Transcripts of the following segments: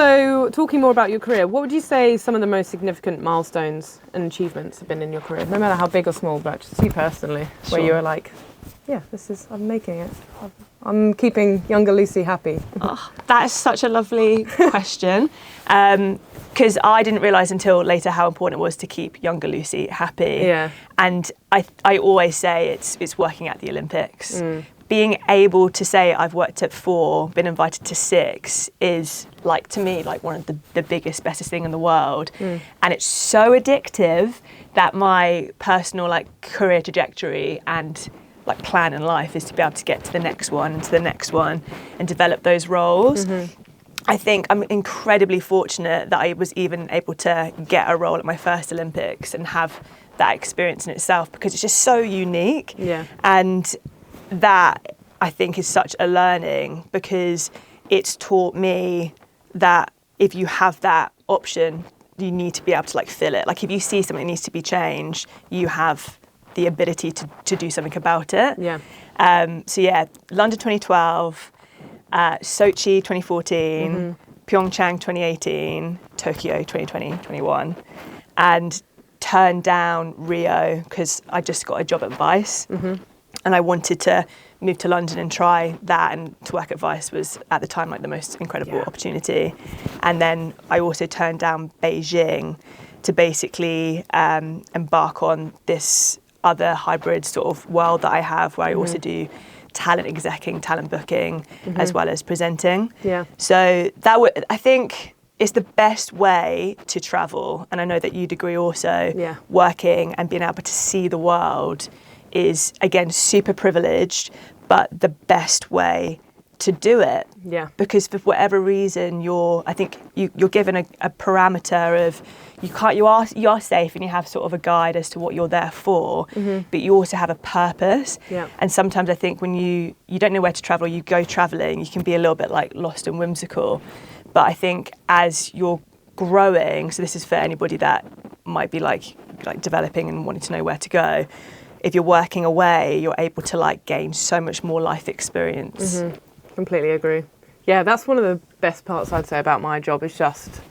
So talking more about your career, what would you say some of the most significant milestones and achievements have been in your career? No matter how big or small, but just you personally, where you were like, yeah, I'm making it. I'm keeping younger Lucy happy. Oh, that is such a lovely question. Because I didn't realise until later how important it was to keep younger Lucy happy. Yeah. And I always say it's working at the Olympics. Being able to say I've worked at 4, been invited to 6 is like, to me, like one of the biggest, bestest thing in the world. And it's so addictive that my personal like career trajectory and like plan in life is to be able to get to the next one and to the next one and develop those roles. I think I'm incredibly fortunate that I was even able to get a role at my first Olympics and have that experience in itself, because it's just so unique. Yeah. And that I think is such a learning, because it's taught me that if you have that option, you need to be able to like fill it. Like if you see something that needs to be changed, you have the ability to do something about it. Yeah. So yeah, London 2012, Sochi 2014, Pyeongchang 2018, Tokyo 2020, 21, and turned down Rio because I just got a job at Vice. And I wanted to move to London and try that, and to work at Vice was at the time like the most incredible opportunity. And then I also turned down Beijing to basically embark on this other hybrid sort of world that I have, where I also do talent execing, talent booking, as well as presenting. Yeah. So I think it's the best way to travel, and I know that you'd agree also. Yeah. Working and being able to see the world is, again, super privileged, but the best way to do it. Yeah. Because for whatever reason, you're given a parameter of you are safe, and you have sort of a guide as to what you're there for, but you also have a purpose. Yeah. And sometimes I think when you don't know where to travel, you go traveling, you can be a little bit like lost and whimsical. But I think as you're growing, so this is for anybody that might be like developing and wanting to know where to go, if you're working away, you're able to like gain so much more life experience. Completely agree. Yeah, that's one of the best parts I'd say about my job, is just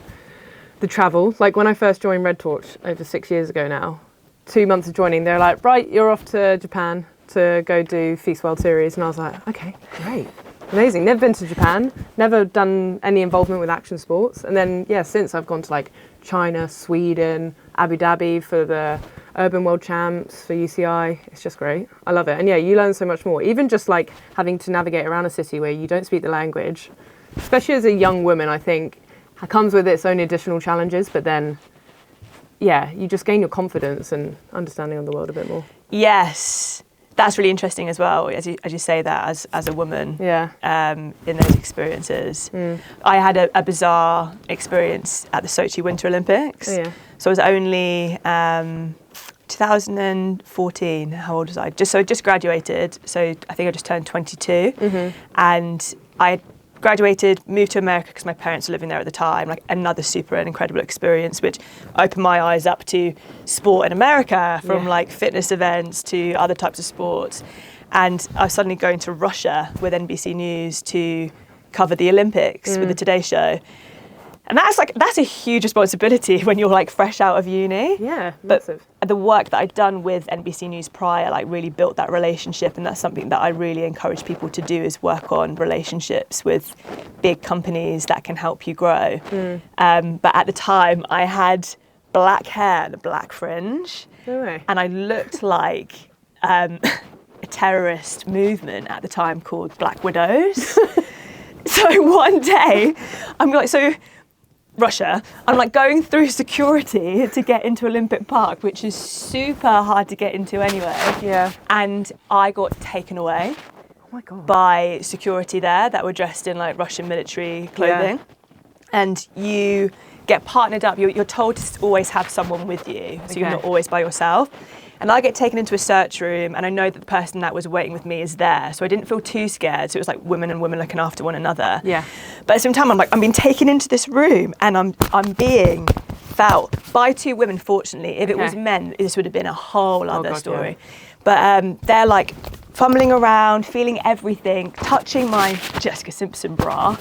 the travel. Like when I first joined Red Torch over 6 years ago now, 2 months of joining, they're like, right, you're off to Japan to go do Feast World Series. And I was like, okay, great. Amazing. Never been to Japan, never done any involvement with action sports. And then, yeah, since I've gone to like China, Sweden, Abu Dhabi for the Urban World Champs, for UCI. It's just great. I love it. And yeah, you learn so much more. Even just like having to navigate around a city where you don't speak the language, especially as a young woman, I think it comes with its own additional challenges. But then, yeah, you just gain your confidence and understanding of the world a bit more. Yes. That's really interesting as well, as you say that as a woman. Yeah. In those experiences. I had a bizarre experience at the Sochi Winter Olympics. Oh, yeah. So I was only 2014. How old was I? Just graduated. So I think I just turned 22. And I graduated, moved to America because my parents were living there at the time. Like another super and incredible experience, which opened my eyes up to sport in America, from like fitness events to other types of sports. And I was suddenly going to Russia with NBC News to cover the Olympics with the Today Show. And that's a huge responsibility when you're like fresh out of uni. Yeah, massive. But the work that I'd done with NBC News prior like really built that relationship, and that's something that I really encourage people to do, is work on relationships with big companies that can help you grow. But at the time I had black hair and a black fringe. No way. And I looked like a terrorist movement at the time called Black Widows. So one day I'm like, Russia, I'm like going through security to get into Olympic Park, which is super hard to get into anyway. Yeah. And I got taken away by security there that were dressed in like Russian military clothing. Yeah. And you get partnered up. You're told to always have someone with you, so you're not always by yourself. And I get taken into a search room, and I know that the person that was waiting with me is there, so I didn't feel too scared. So it was like women and women looking after one another. Yeah. But at the same time, I'm being taken into this room, and I'm being felt by 2 women. Fortunately, if it was men, this would have been a whole other story. Yeah. But they're like fumbling around, feeling everything, touching my Jessica Simpson bra.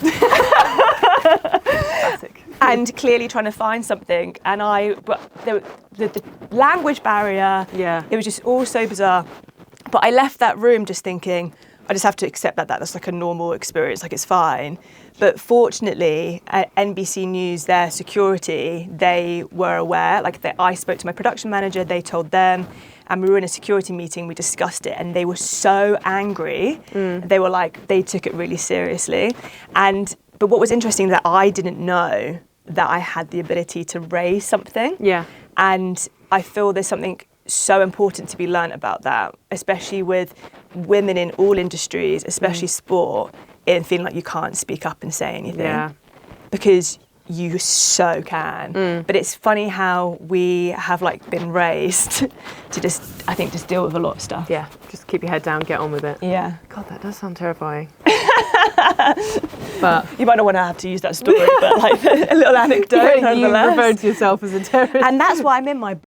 Classic. And clearly trying to find something. And the language barrier, Yeah. it was just all so bizarre. But I left that room just thinking, I just have to accept that that's like a normal experience, like it's fine. But fortunately, at NBC News, their security, they were aware. I spoke to my production manager, they told them, and we were in a security meeting, we discussed it, and they were so angry. They were like, they took it really seriously. But what was interesting that I didn't know that I had the ability to raise something. Yeah. And I feel there's something so important to be learnt about that, especially with women in all industries, especially sport, in feeling like you can't speak up and say anything. Yeah. Because you so can. But it's funny how we have been raised to just deal with a lot of stuff. Yeah. Just keep your head down, get on with it. Yeah. God, that does sound terrifying. But You might not want to have to use that story, but a little anecdote you nonetheless. referred to yourself as a terrorist. And that's why I'm in my